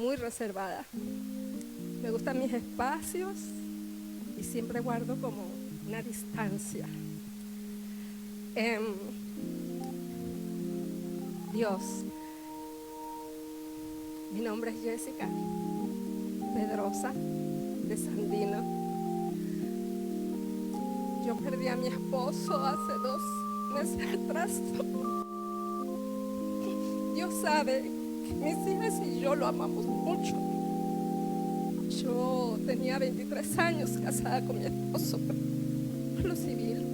muy reservada. Me gustan mis espacios y siempre guardo como una distancia. Dios, mi nombre es Jessica Pedrosa de Sandino. Yo perdí a mi esposo hace 2 meses atrás. Dios sabe que mis hijas y yo lo amamos mucho. Yo tenía 23 años casada con mi esposo por lo civil.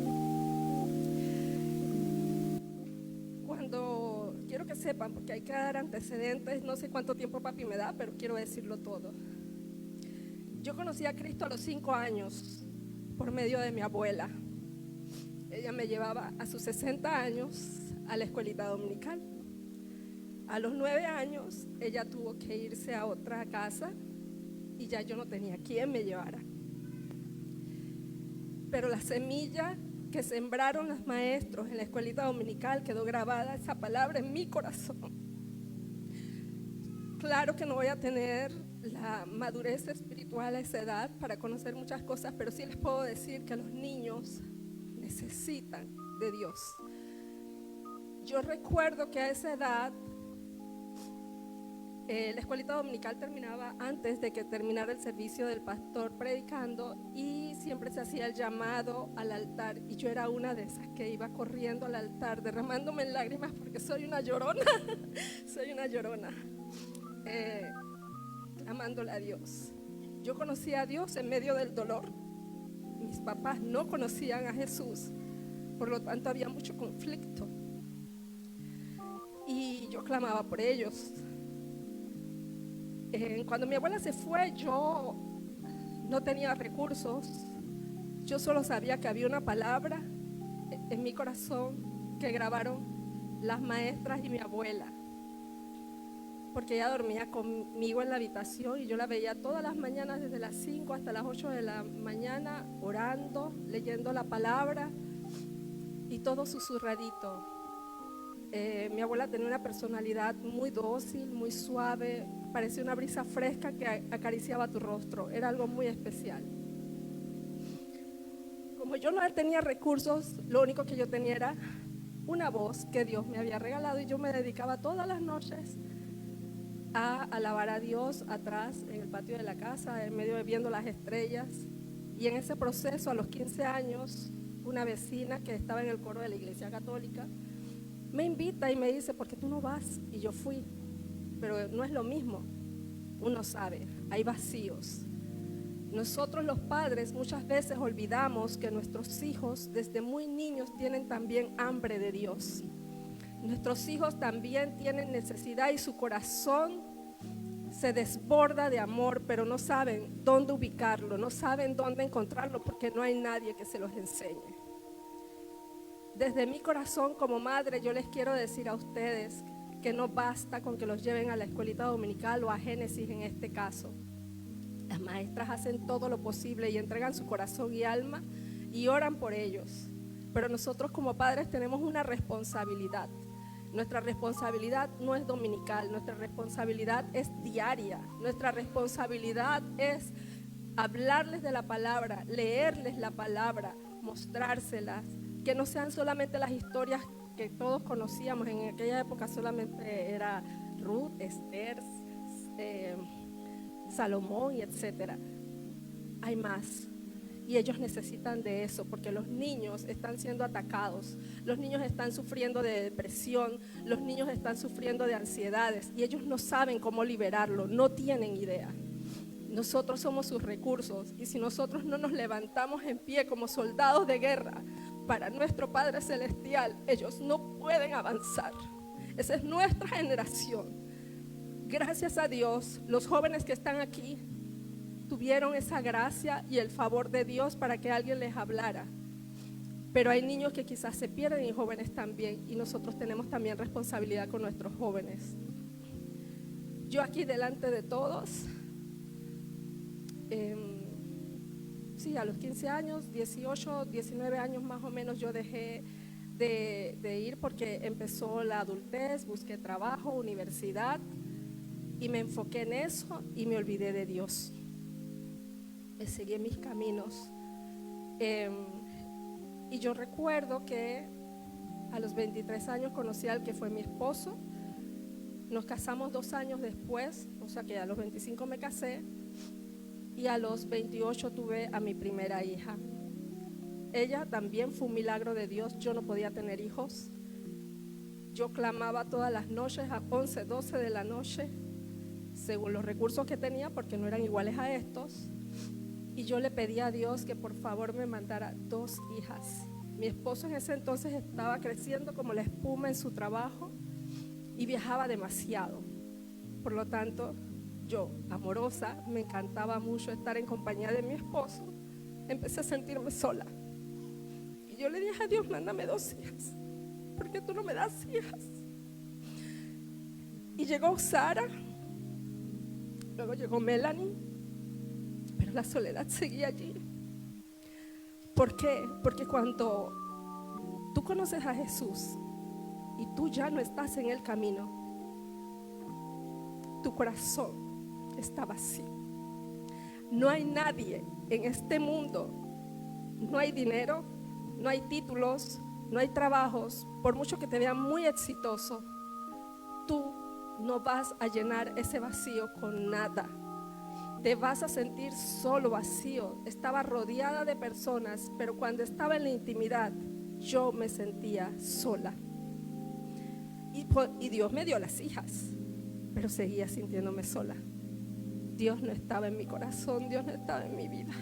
Cuando quiero que sepan, porque hay que dar antecedentes, no sé cuánto tiempo papi me da, pero quiero decirlo todo. Yo conocí a Cristo a los 5 años por medio de mi abuela. Ella me llevaba a sus 60 años a la escuelita dominical. A los 9 años ella tuvo que irse a otra casa y ya yo no tenía quien me llevara. Pero la semilla que sembraron los maestros en la escuelita dominical quedó grabada esa palabra en mi corazón. Claro que no voy a tener la madurez espiritual a esa edad para conocer muchas cosas, pero sí les puedo decir que los niños necesitan de Dios. Yo recuerdo que a esa edad la escuelita dominical terminaba antes de que terminara el servicio del pastor predicando y siempre se hacía el llamado al altar, y yo era una de esas que iba corriendo al altar derramándome en lágrimas porque soy una llorona. Soy una llorona, clamándole a Dios. Yo conocí a Dios en medio del dolor. Mis papás no conocían a Jesús, por lo tanto había mucho conflicto y yo clamaba por ellos. Cuando mi abuela se fue, yo no tenía recursos. Yo solo sabía que había una palabra en mi corazón que grabaron las maestras y mi abuela, porque ella dormía conmigo en la habitación y yo la veía todas las mañanas desde las 5 hasta las 8 de la mañana orando, leyendo la palabra y todo susurradito. Mi abuela tenía una personalidad muy dócil, muy suave, parecía una brisa fresca que acariciaba tu rostro, era algo muy especial. Como yo no tenía recursos, lo único que yo tenía era una voz que Dios me había regalado y yo me dedicaba todas las noches a alabar a Dios atrás en el patio de la casa, en medio de viendo las estrellas. Y en ese proceso, a los 15 años, una vecina que estaba en el coro de la iglesia católica me invita y me dice: ¿por qué tú no vas? Y yo fui, pero no es lo mismo. Uno sabe, hay vacíos. Nosotros los padres muchas veces olvidamos que nuestros hijos desde muy niños tienen también hambre de Dios. Nuestros hijos también tienen necesidad y su corazón se desborda de amor, pero no saben dónde ubicarlo, no saben dónde encontrarlo porque no hay nadie que se los enseñe. Desde mi corazón como madre yo les quiero decir a ustedes que no basta con que los lleven a la escuelita dominical o a Génesis en este caso. Las maestras hacen todo lo posible y entregan su corazón y alma y oran por ellos. Pero nosotros como padres tenemos una responsabilidad. Nuestra responsabilidad no es dominical, nuestra responsabilidad es diaria. Nuestra responsabilidad es hablarles de la palabra, leerles la palabra, mostrárselas, que no sean solamente las historias que todos conocíamos. En aquella época solamente era Ruth, Esther, Salomón y etcétera. Hay más. Y ellos necesitan de eso porque los niños están siendo atacados, los niños están sufriendo de depresión, los niños están sufriendo de ansiedades y ellos no saben cómo liberarlo, no tienen idea. Nosotros somos sus recursos y si nosotros no nos levantamos en pie como soldados de guerra para nuestro Padre Celestial, ellos no pueden avanzar. Esa es nuestra generación. Gracias a Dios, los jóvenes que están aquí tuvieron esa gracia y el favor de Dios para que alguien les hablara. Pero hay niños que quizás se pierden y jóvenes también, y nosotros tenemos también responsabilidad con nuestros jóvenes. Yo aquí delante de todos, sí, a los 15 años, 18, 19 años más o menos yo dejé de ir porque empezó la adultez, busqué trabajo, universidad. Y me enfoqué en eso y me olvidé de Dios. Me seguí en mis caminos. Y yo recuerdo que a los 23 años conocí al que fue mi esposo. Nos casamos 2 años después, o sea que a los 25 me casé y a los 28 tuve a mi primera hija. Ella también fue un milagro de Dios. Yo no podía tener hijos. Yo clamaba todas las noches a 11, 12 de la noche, según los recursos que tenía, porque no eran iguales a estos. Y yo le pedí a Dios que por favor me mandara 2 hijas. Mi esposo en ese entonces estaba creciendo como la espuma en su trabajo y viajaba demasiado. Por lo tanto, yo, amorosa, me encantaba mucho estar en compañía de mi esposo. Empecé a sentirme sola. Y yo le dije a Dios, mándame 2 hijas. ¿Por qué tú no me das hijas? Y llegó Sara, luego llegó Melanie, pero la soledad seguía allí. ¿Por qué? Porque cuando tú conoces a Jesús y tú ya no estás en el camino, tu corazón está vacío. No hay nadie en este mundo, no hay dinero, no hay títulos, no hay trabajos, por mucho que te vean muy exitoso, tú no vas a llenar ese vacío con nada. Te vas a sentir solo, vacío. Estaba rodeada de personas, pero cuando estaba en la intimidad, yo me sentía sola. Y Dios me dio las hijas, pero seguía sintiéndome sola. Dios no estaba en mi corazón, Dios no estaba en mi vida.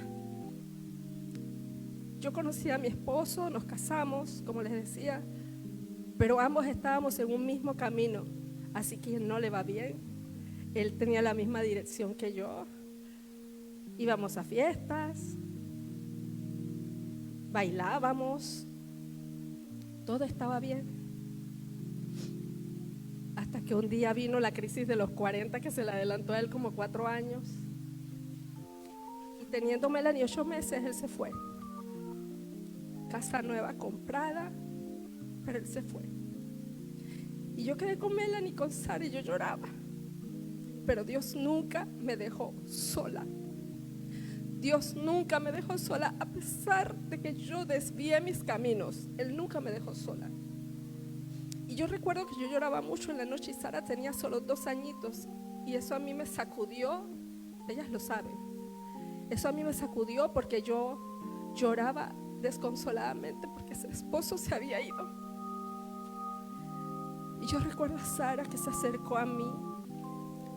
Yo conocí a mi esposo, nos casamos, como les decía, pero ambos estábamos en un mismo camino, así que no le va bien. Él tenía la misma dirección que yo. Íbamos a fiestas, bailábamos, todo estaba bien. Hasta que un día vino la crisis de los 40, que se le adelantó a él como 4 años. Y teniendo Melanie 8 meses, él se fue. Casa nueva comprada, pero él se fue. Y yo quedé con Melanie y con Sara y yo lloraba. Pero Dios nunca me dejó sola. Dios nunca me dejó sola, a pesar de que yo desvié mis caminos. Él nunca me dejó sola. Y yo recuerdo que yo lloraba mucho en la noche y Sara tenía solo 2 añitos. Y eso a mí me sacudió, ellas lo saben. Eso a mí me sacudió porque yo lloraba desconsoladamente porque su esposo se había ido. Y yo recuerdo a Sara que se acercó a mí,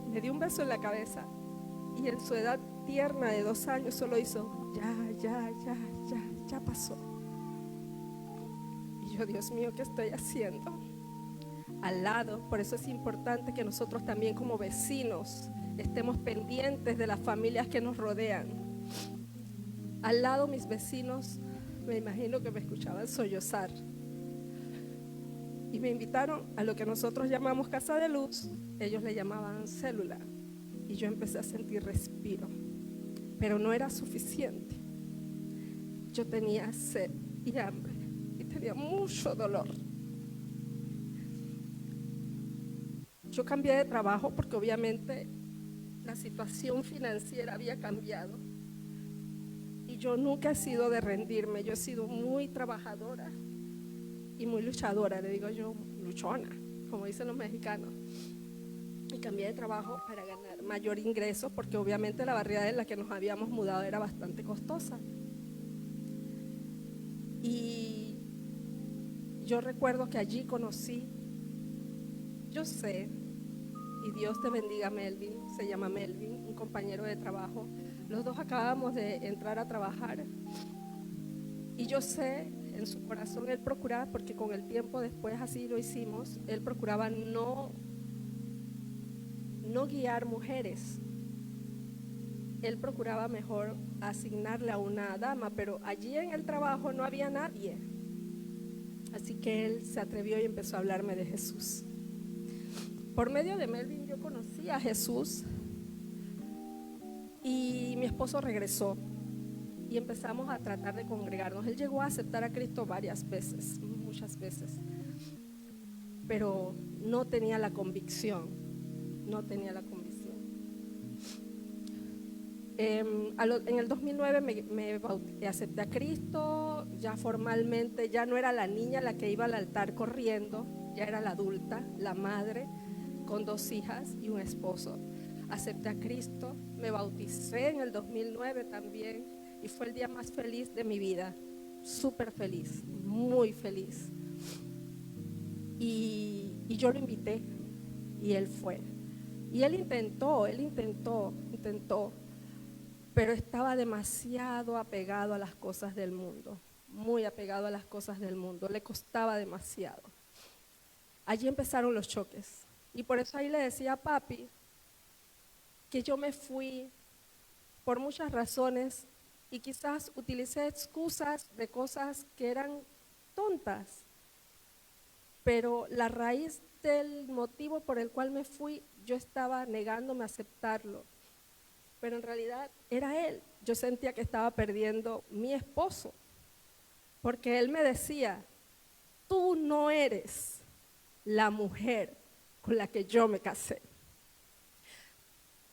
me dio un beso en la cabeza y en su edad tierna de 2 años solo hizo ya pasó. Y yo, Dios mío, ¿qué estoy haciendo? Al lado, por eso es importante que nosotros también como vecinos estemos pendientes de las familias que nos rodean. Al lado mis vecinos, me imagino que me escuchaban sollozar y me invitaron a lo que nosotros llamamos casa de luz, ellos le llamaban célula, y yo empecé a sentir respiro, pero no era suficiente. Yo tenía sed y hambre y tenía mucho dolor. Yo cambié de trabajo porque obviamente la situación financiera había cambiado. Y yo nunca he sido de rendirme, yo he sido muy trabajadora y muy luchadora, le digo yo, luchona, como dicen los mexicanos. Y cambié de trabajo para ganar mayor ingreso porque obviamente la barriada en la que nos habíamos mudado era bastante costosa. Y yo recuerdo que allí conocí, yo sé, y Dios te bendiga, Melvin, se llama Melvin, un compañero de trabajo. Los dos acabamos de entrar a trabajar y yo sé, en su corazón él procuraba, porque con el tiempo después así lo hicimos, él procuraba no guiar mujeres. Él procuraba mejor asignarle a una dama, pero allí en el trabajo no había nadie. Así que él se atrevió y empezó a hablarme de Jesús. Por medio de Melvin yo conocí a Jesús y mi esposo regresó y empezamos a tratar de congregarnos. Él llegó a aceptar a Cristo varias veces, muchas veces, pero no tenía la convicción, En el 2009 acepté a Cristo, ya formalmente, ya no era la niña la que iba al altar corriendo, ya era la adulta, la madre, con 2 hijas y un esposo. Acepté a Cristo, me bauticé en el 2009 también y fue el día más feliz de mi vida, súper feliz, muy feliz. Y yo lo invité y él fue. Y él intentó, pero estaba demasiado apegado a las cosas del mundo, muy apegado a las cosas del mundo, le costaba demasiado. Allí empezaron los choques y por eso ahí le decía a papi que yo me fui por muchas razones y quizás utilicé excusas de cosas que eran tontas, pero la raíz del motivo por el cual me fui, yo estaba negándome a aceptarlo, pero en realidad era él. Yo sentía que estaba perdiendo mi esposo, porque él me decía, tú no eres la mujer con la que yo me casé.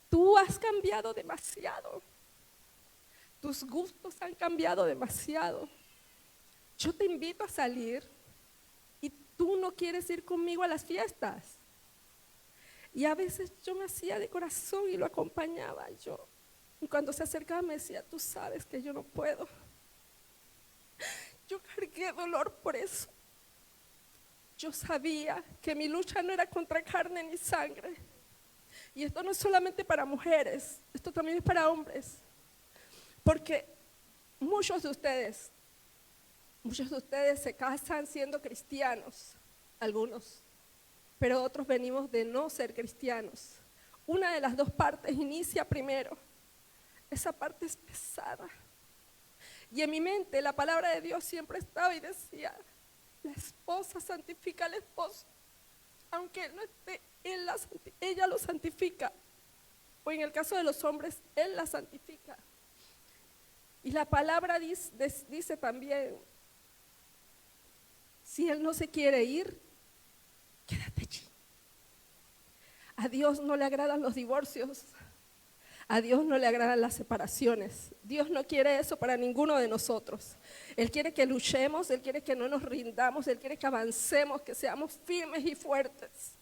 Tú has cambiado demasiado. Tus gustos han cambiado demasiado. Yo te invito a salir y tú no quieres ir conmigo a las fiestas. Y a veces yo me hacía de corazón y lo acompañaba yo. Y cuando se acercaba me decía, tú sabes que yo no puedo. Yo cargué dolor por eso. Yo sabía que mi lucha no era contra carne ni sangre. Y esto no es solamente para mujeres, esto también es para hombres. Porque muchos de ustedes se casan siendo cristianos, algunos, pero otros venimos de no ser cristianos. Una de las 2 partes inicia primero. Esa parte es pesada. Y en mi mente la palabra de Dios siempre estaba y decía, la esposa santifica al esposo. Aunque él no esté, ella lo santifica. O en el caso de los hombres, él la santifica. Y la palabra dice también, si él no se quiere ir, quédate allí. A Dios no le agradan los divorcios. A Dios no le agradan las separaciones. Dios no quiere eso para ninguno de nosotros. Él quiere que luchemos, Él quiere que no nos rindamos, Él quiere que avancemos, que seamos firmes y fuertes.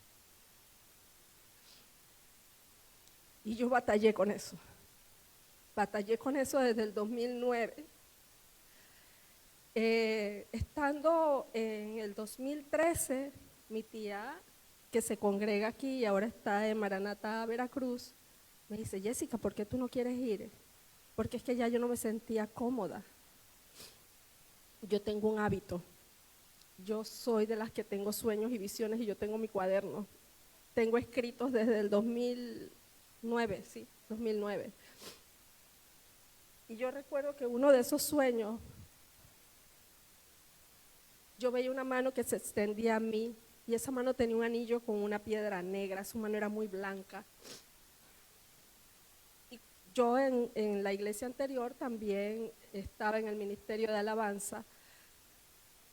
Y yo batallé con eso. Batallé con eso desde el 2009. Estando en el 2013, mi tía, que se congrega aquí y ahora está en Maranatá, Veracruz, me dice, Jessica, ¿por qué tú no quieres ir? Porque es que ya yo no me sentía cómoda. Yo tengo un hábito. Yo soy de las que tengo sueños y visiones y yo tengo mi cuaderno. Tengo escritos desde el 2009, sí, 2009. Y yo recuerdo que uno de esos sueños, yo veía una mano que se extendía a mí y esa mano tenía un anillo con una piedra negra, su mano era muy blanca. Yo en la iglesia anterior también estaba en el ministerio de alabanza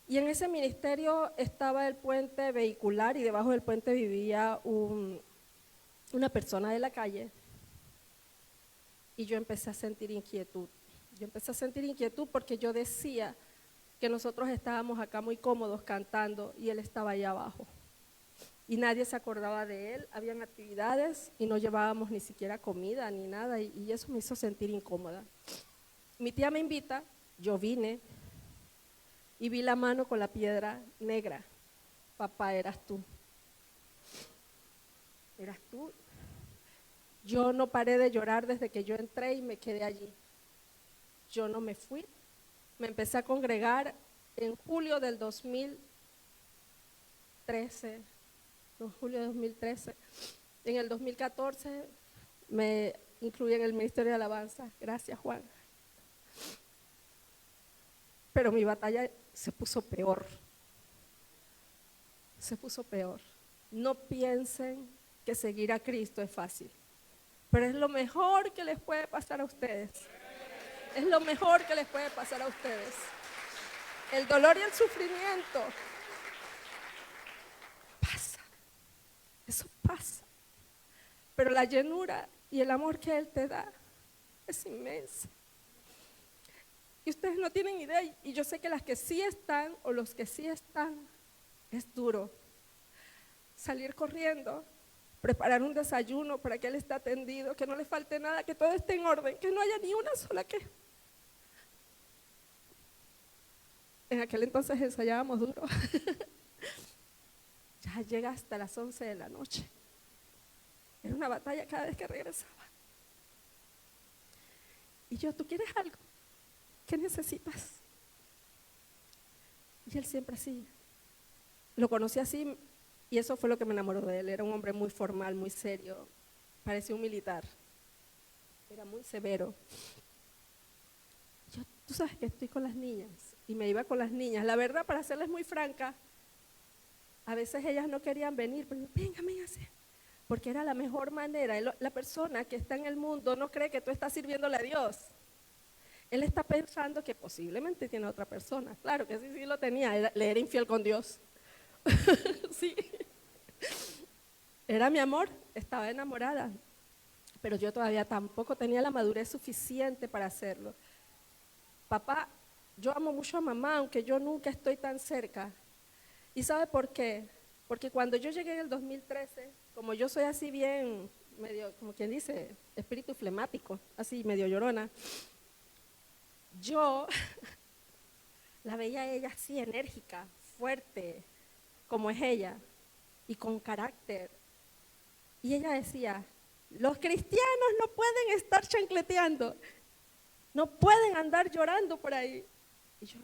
y en ese ministerio estaba el puente vehicular y debajo del puente vivía una persona de la calle y yo empecé a sentir inquietud. Yo empecé a sentir inquietud porque yo decía que nosotros estábamos acá muy cómodos cantando y él estaba allá abajo. Y nadie se acordaba de él, habían actividades y no llevábamos ni siquiera comida ni nada y eso me hizo sentir incómoda. Mi tía me invita, yo vine y vi la mano con la piedra negra. Papá, eras tú. Eras tú. Yo no paré de llorar desde que yo entré y me quedé allí. Yo no me fui, me empecé a congregar en julio del 2013. En julio de 2013. En el 2014 me incluí en el Ministerio de Alabanza. Gracias, Juan. Pero mi batalla se puso peor. Se puso peor. No piensen que seguir a Cristo es fácil, pero es lo mejor que les puede pasar a ustedes. Es lo mejor que les puede pasar a ustedes. El dolor y el sufrimiento pasa. Eso pasa. Pero la llenura y el amor que Él te da es inmensa. Y ustedes no tienen idea, y yo sé que las que sí están o los que sí están, es duro. Salir corriendo, preparar un desayuno para que él esté atendido, que no le falte nada, que todo esté en orden, que no haya ni una sola queja. En aquel entonces ensayábamos duro. Ya llega hasta las 11 de la noche. Era una batalla cada vez que regresaba. Y yo, ¿tú quieres algo? ¿Qué necesitas? Y él siempre así. Lo conocí así y eso fue lo que me enamoró de él. Era un hombre muy formal, muy serio. Parecía un militar. Era muy severo. Yo, tú sabes que estoy con las niñas. Y me iba con las niñas. La verdad, para serles muy franca, a veces ellas no querían venir, pero venga, véngase. Porque era la mejor manera. La persona que está en el mundo no cree que tú estás sirviéndole a Dios. Él está pensando que posiblemente tiene otra persona. Claro que sí lo tenía, le era infiel con Dios. Sí. Era mi amor, estaba enamorada. Pero yo todavía tampoco tenía la madurez suficiente para hacerlo. Papá, yo amo mucho a mamá, aunque yo nunca estoy tan cerca. ¿Y sabe por qué? Porque cuando yo llegué en el 2013, como yo soy así bien, medio, como quien dice, espíritu flemático, así medio llorona, yo la veía a ella así enérgica, fuerte, como es ella, y con carácter. Y ella decía, los cristianos no pueden estar chancleteando, no pueden andar llorando por ahí. Y yo,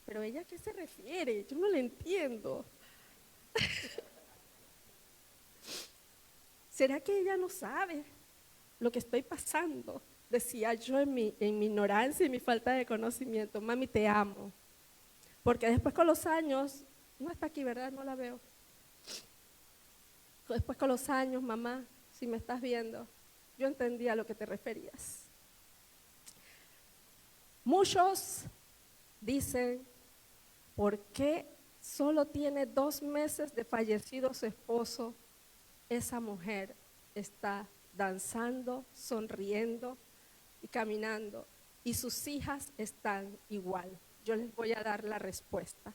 ¿pero ella a qué se refiere? Yo no le entiendo. ¿Será que ella no sabe lo que estoy pasando? Decía yo en mi ignorancia y mi falta de conocimiento. Mami, te amo. Porque después con los años, no está aquí, ¿verdad? No la veo. Después con los años, mamá, si me estás viendo, yo entendía a lo que te referías. Muchos dicen, ¿por qué solo tiene 2 meses de fallecido su esposo? Esa mujer está danzando, sonriendo y caminando, y sus hijas están igual. Yo les voy a dar la respuesta.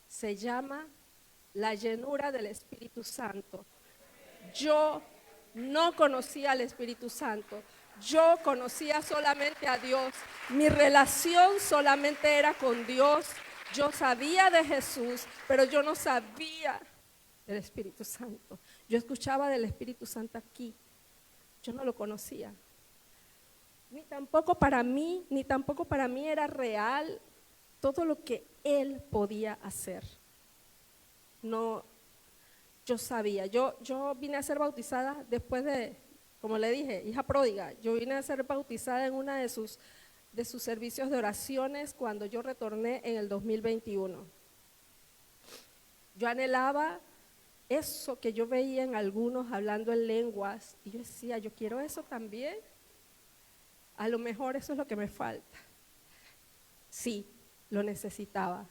Se llama la llenura del Espíritu Santo. Yo no conocía al Espíritu Santo, yo conocía solamente a Dios. Mi relación solamente era con Dios. Yo sabía de Jesús, pero yo no sabía del Espíritu Santo. Yo escuchaba del Espíritu Santo aquí, yo no lo conocía. Ni tampoco para mí era real todo lo que Él podía hacer. No, yo sabía, yo vine a ser bautizada después de, como le dije, hija pródiga. Yo vine a ser bautizada en una de sus servicios de oraciones cuando yo retorné en el 2021. Yo anhelaba eso que yo veía en algunos hablando en lenguas, y yo decía, yo quiero eso también. A lo mejor eso es lo que me falta. Sí, lo necesitaba,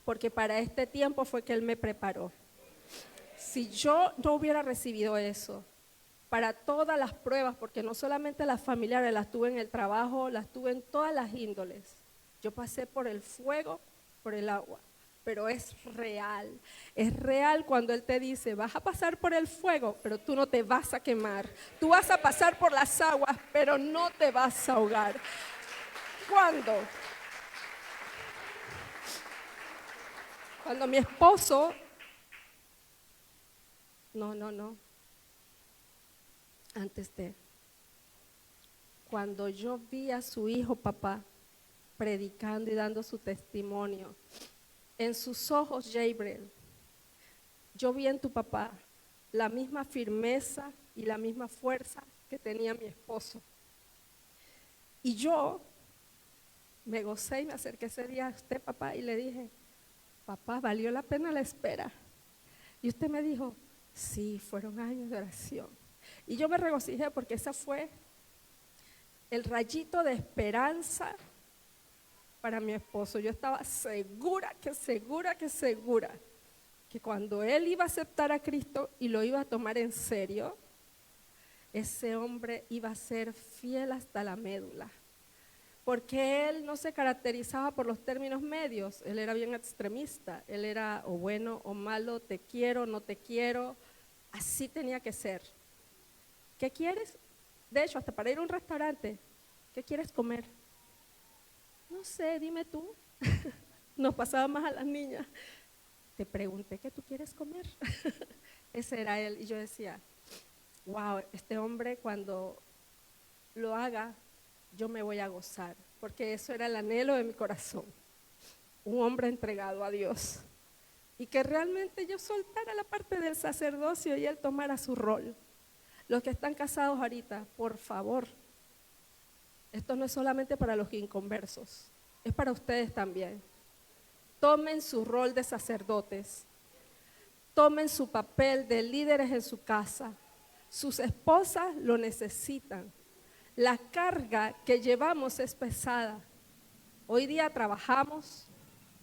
porque para este tiempo fue que Él me preparó. Si yo no hubiera recibido eso, para todas las pruebas, porque no solamente las familiares, las tuve en el trabajo, las tuve en todas las índoles. Yo pasé por el fuego, por el agua, pero es real cuando Él te dice, vas a pasar por el fuego, pero tú no te vas a quemar. Tú vas a pasar por las aguas, pero no te vas a ahogar. ¿Cuándo? Cuando mi esposo, cuando yo vi a su hijo, papá, predicando y dando su testimonio, en sus ojos, Jabriel, yo vi en tu papá la misma firmeza y la misma fuerza que tenía mi esposo. Y yo me gocé y me acerqué ese día a usted, papá, y le dije, papá, ¿valió la pena la espera? Y usted me dijo, sí, fueron años de oración. Y yo me regocijé porque ese fue el rayito de esperanza para mi esposo. Yo estaba segura que cuando él iba a aceptar a Cristo y lo iba a tomar en serio, ese hombre iba a ser fiel hasta la médula, porque él no se caracterizaba por los términos medios, él era bien extremista, él era o bueno o malo, te quiero, no te quiero, así tenía que ser. ¿Qué quieres? De hecho, hasta para ir a un restaurante, ¿qué quieres comer? No sé, dime tú. Nos pasaba más a las niñas. Te pregunté qué tú quieres comer. Ese era él. Y yo decía, wow, este hombre cuando lo haga, yo me voy a gozar. Porque eso era el anhelo de mi corazón. Un hombre entregado a Dios. Y que realmente yo soltara la parte del sacerdocio y él tomara su rol. Los que están casados ahorita, por favor, esto no es solamente para los inconversos, es para ustedes también. Tomen su rol de sacerdotes, tomen su papel de líderes en su casa. Sus esposas lo necesitan. La carga que llevamos es pesada. Hoy día trabajamos,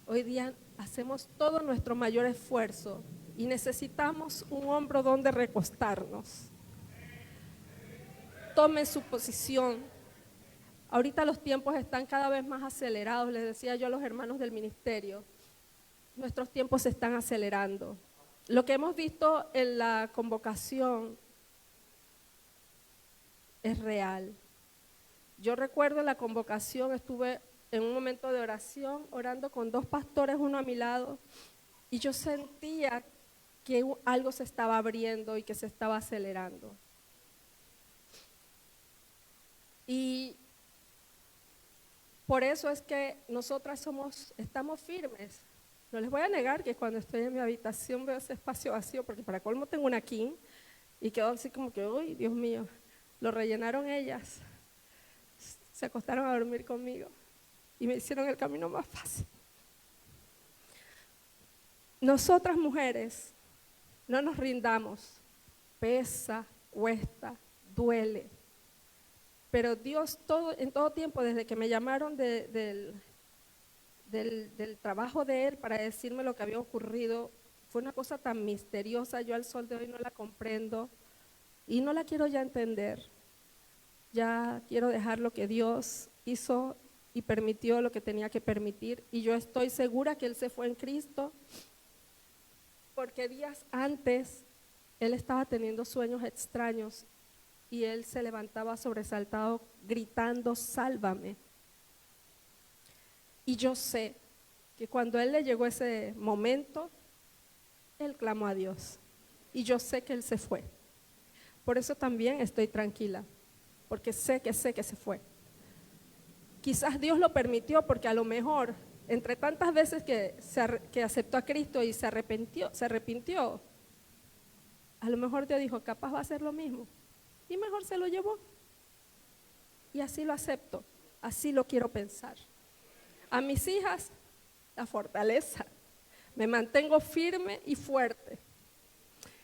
hoy día hacemos todo nuestro mayor esfuerzo y necesitamos un hombro donde recostarnos. Tomen su posición. Ahorita los tiempos están cada vez más acelerados, les decía yo a los hermanos del ministerio, nuestros tiempos se están acelerando. Lo que hemos visto en la convocación es real. Yo recuerdo en la convocación, estuve en un momento de oración, orando con 2 pastores, uno a mi lado, y yo sentía que algo se estaba abriendo y que se estaba acelerando. Y por eso es que nosotras estamos firmes. No les voy a negar que cuando estoy en mi habitación veo ese espacio vacío, porque para colmo tengo una king y quedo así como que, uy, Dios mío, lo rellenaron ellas. Se acostaron a dormir conmigo y me hicieron el camino más fácil. Nosotras mujeres, no nos rindamos, pesa, cuesta, duele. Pero Dios en todo tiempo, desde que me llamaron del trabajo de Él para decirme lo que había ocurrido, fue una cosa tan misteriosa, yo al sol de hoy no la comprendo y no la quiero ya entender. Ya quiero dejar lo que Dios hizo y permitió lo que tenía que permitir, y yo estoy segura que Él se fue en Cristo, porque días antes Él estaba teniendo sueños extraños y Él se levantaba sobresaltado gritando, sálvame. Y yo sé que cuando Él le llegó ese momento, Él clamó a Dios, y yo sé que Él se fue. Por eso también estoy tranquila, porque sé que se fue. Quizás Dios lo permitió porque a lo mejor, entre tantas veces que aceptó a Cristo y se arrepintió, a lo mejor Dios dijo, capaz va a hacer lo mismo, y mejor se lo llevó. Y así lo acepto, así lo quiero pensar. A mis hijas, la fortaleza. Me mantengo firme y fuerte,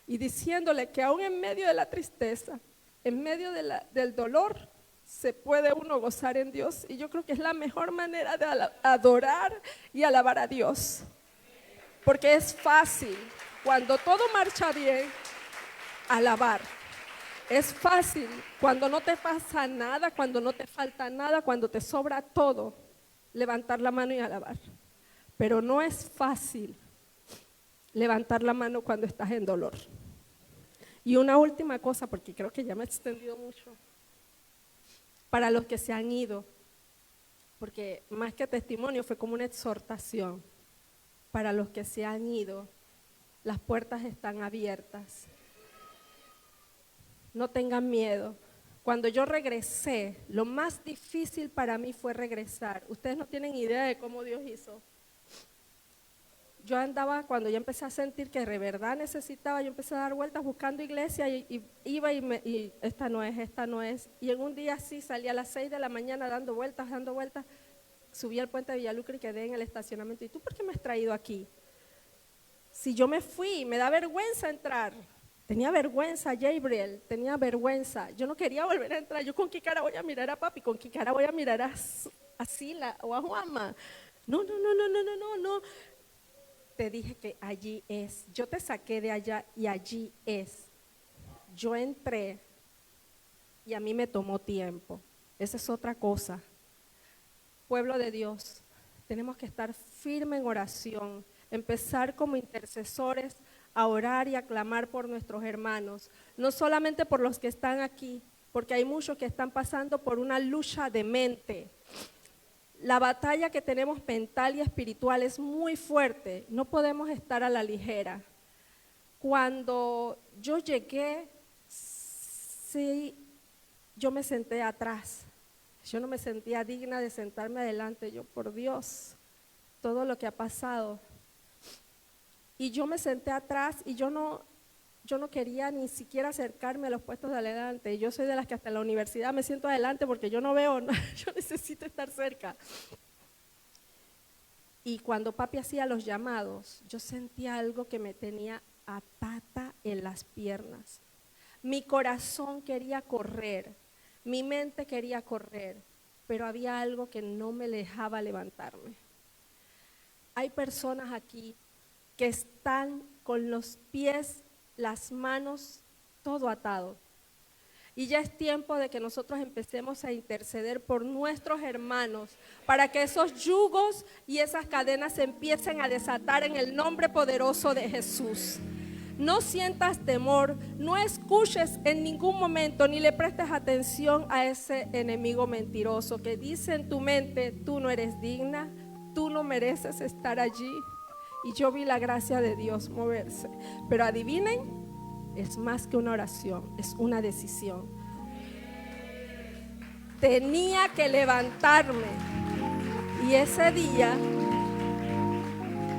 y diciéndole que aún en medio de la tristeza, en medio del dolor, se puede uno gozar en Dios, y yo creo que es la mejor manera de adorar y alabar a Dios, porque es fácil, cuando todo marcha bien, alabar. Es fácil cuando no te pasa nada, cuando no te falta nada, cuando te sobra todo, levantar la mano y alabar. Pero no es fácil levantar la mano cuando estás en dolor. Y una última cosa, porque creo que ya me he extendido mucho, para los que se han ido, porque más que testimonio fue como una exhortación. Para los que se han ido, las puertas están abiertas. No tengan miedo. Cuando yo regresé, lo más difícil para mí fue regresar. Ustedes no tienen idea de cómo Dios hizo. Yo andaba, cuando ya empecé a sentir que de verdad necesitaba, yo empecé a dar vueltas buscando iglesia y iba y esta no es. Y en un día así salí a las 6 de la mañana dando vueltas, subí al puente de Villalucre y quedé en el estacionamiento. ¿Y tú por qué me has traído aquí? Si yo me fui, me da vergüenza entrar. Tenía vergüenza, Gabriel, tenía vergüenza. Yo no quería volver a entrar. Yo con qué cara voy a mirar a papi, con qué cara voy a mirar a Sila o a Juanma. No. Te dije que allí es. Yo te saqué de allá y allí es. Yo entré y a mí me tomó tiempo. Esa es otra cosa. Pueblo de Dios, tenemos que estar firmes en oración, empezar como intercesores a orar y a clamar por nuestros hermanos, no solamente por los que están aquí, porque hay muchos que están pasando por una lucha de mente. La batalla que tenemos mental y espiritual es muy fuerte, no podemos estar a la ligera. Cuando yo llegué, sí, yo me senté atrás. Yo no me sentía digna de sentarme adelante. Yo, por Dios, todo lo que ha pasado. Y yo me senté atrás y yo no quería ni siquiera acercarme a los puestos de adelante. Yo soy de las que hasta en la universidad me siento adelante porque yo no veo, yo necesito estar cerca. Y cuando papi hacía los llamados, yo sentía algo que me tenía atada en las piernas. Mi corazón quería correr, mi mente quería correr, pero había algo que no me dejaba levantarme. Hay personas aquí que están con los pies, las manos, todo atado. Y ya es tiempo de que nosotros empecemos a interceder por nuestros hermanos, para que esos yugos y esas cadenas se empiecen a desatar en el nombre poderoso de Jesús. No sientas temor, no escuches en ningún momento ni le prestes atención a ese enemigo mentiroso que dice en tu mente: tú no eres digna, tú no mereces estar allí. Y yo vi la gracia de Dios moverse. Pero adivinen, es más que una oración, es una decisión. Tenía que levantarme. Y ese día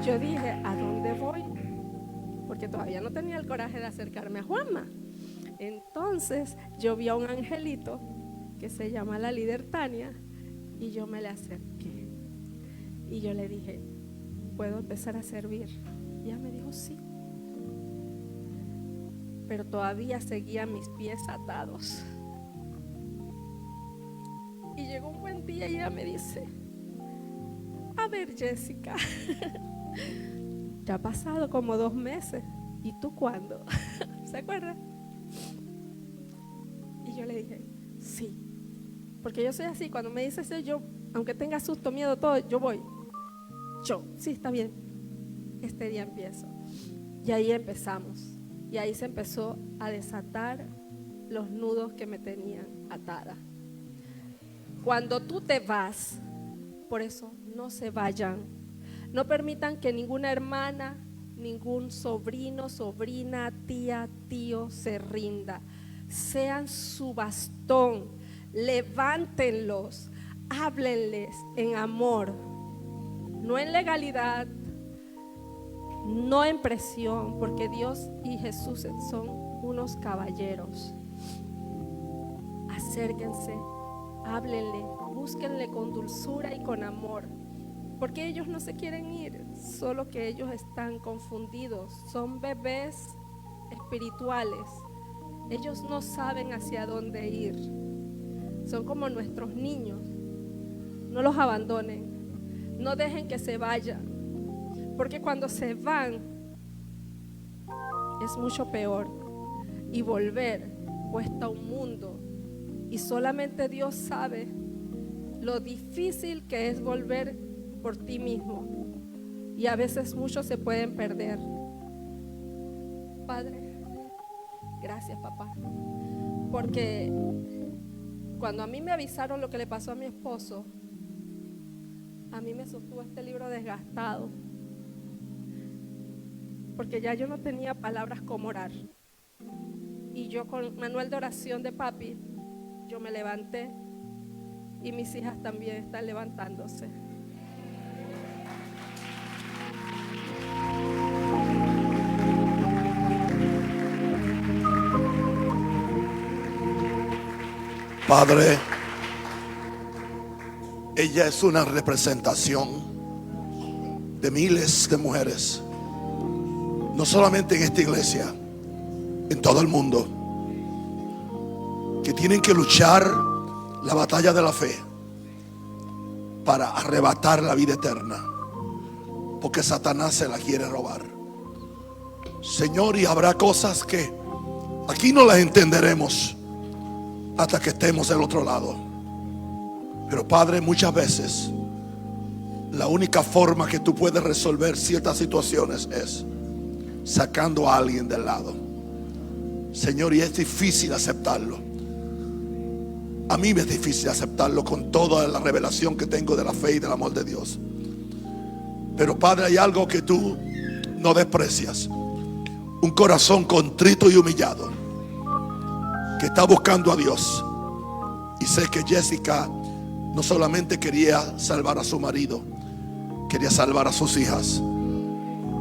yo dije: ¿a dónde voy? Porque todavía no tenía el coraje de acercarme a Juanma. Entonces yo vi a un angelito que se llama la líder Tania y yo me le acerqué y yo le dije: ¿puedo empezar a servir? Y ella me dijo: sí. Pero todavía seguía mis pies atados. Y llegó un buen día y ella me dice: a ver, Jessica, ya ha pasado como 2 meses. ¿Y tú cuándo? ¿Se acuerda? Y yo le dije: sí. Porque yo soy así, cuando me dice eso, yo, aunque tenga susto, miedo, todo, yo voy. Sí, está bien. Este día empiezo. Y ahí empezamos. Y ahí se empezó a desatar los nudos que me tenían atada. Cuando tú te vas, por eso no se vayan. No permitan que ninguna hermana, ningún sobrino, sobrina, tía, tío se rinda. Sean su bastón, levántenlos, háblenles en amor, no en legalidad, no en presión, porque Dios y Jesús son unos caballeros. Acérquense, háblenle, búsquenle con dulzura y con amor. Porque ellos no se quieren ir, solo que ellos están confundidos. Son bebés espirituales. Ellos no saben hacia dónde ir. Son como nuestros niños. No los abandonen. No dejen que se vayan. Porque cuando se van es mucho peor. Y volver cuesta un mundo. Y solamente Dios sabe lo difícil que es volver por ti mismo, y a veces muchos se pueden perder. Padre, gracias, papá, porque cuando a mí me avisaron lo que le pasó a mi esposo, a mí me sostuvo este libro desgastado, porque ya yo no tenía palabras como orar. Y yo, con manual de oración de papi, yo me levanté, y mis hijas también están levantándose. Padre, ella es una representación de miles de mujeres, no solamente en esta iglesia, en todo el mundo, que tienen que luchar la batalla de la fe para arrebatar la vida eterna, porque Satanás se la quiere robar. Señor, y habrá cosas que aquí no las entenderemos, hasta que estemos del otro lado. Pero Padre, muchas veces la única forma que tú puedes resolver ciertas situaciones es sacando a alguien del lado. Señor, y es difícil aceptarlo. A mí me es difícil aceptarlo con toda la revelación que tengo de la fe y del amor de Dios. Pero Padre, hay algo que tú no desprecias: un corazón contrito y humillado que está buscando a Dios. Y sé que Jessica no solamente quería salvar a su marido, quería salvar a sus hijas,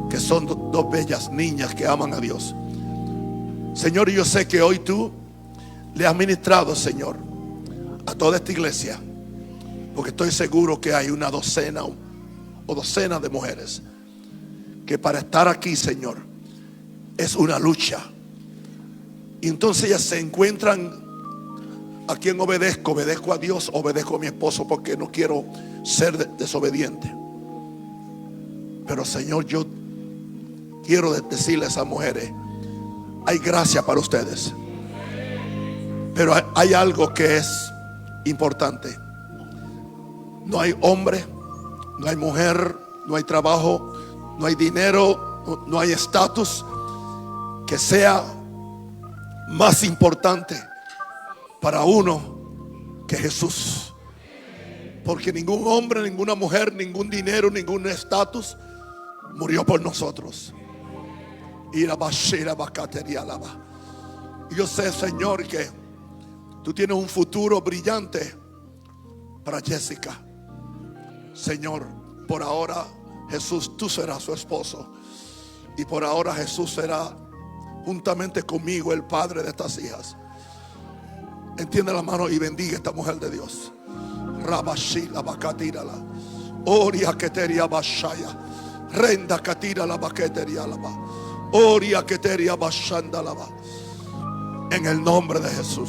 que son dos bellas niñas que aman a Dios. Señor, y yo sé que hoy tú le has ministrado, Señor, a toda esta iglesia, porque estoy seguro que hay una docena o docenas de mujeres que para estar aquí, Señor, es una lucha. Y entonces ellas se encuentran: ¿a quién obedezco? ¿Obedezco a Dios? ¿Obedezco a mi esposo porque no quiero ser desobediente? Pero Señor, yo quiero decirle a esas mujeres: hay gracia para ustedes. Pero hay algo que es importante. No hay hombre, no hay mujer, no hay trabajo, no hay dinero, no hay estatus que sea más importante para uno que Jesús. Porque ningún hombre, ninguna mujer, ningún dinero, ningún estatus murió por nosotros. Y yo sé, Señor, que tú tienes un futuro brillante para Jessica. Señor, por ahora, Jesús, tú serás su esposo. Y por ahora Jesús será, juntamente conmigo, el padre de estas hijas. Entiende la mano y bendiga a esta mujer de Dios. Rabashila bakatirala. Oria keteria bashaya. Renda katira la baketeria lava. Oria keteria bashanda lava. En el nombre de Jesús.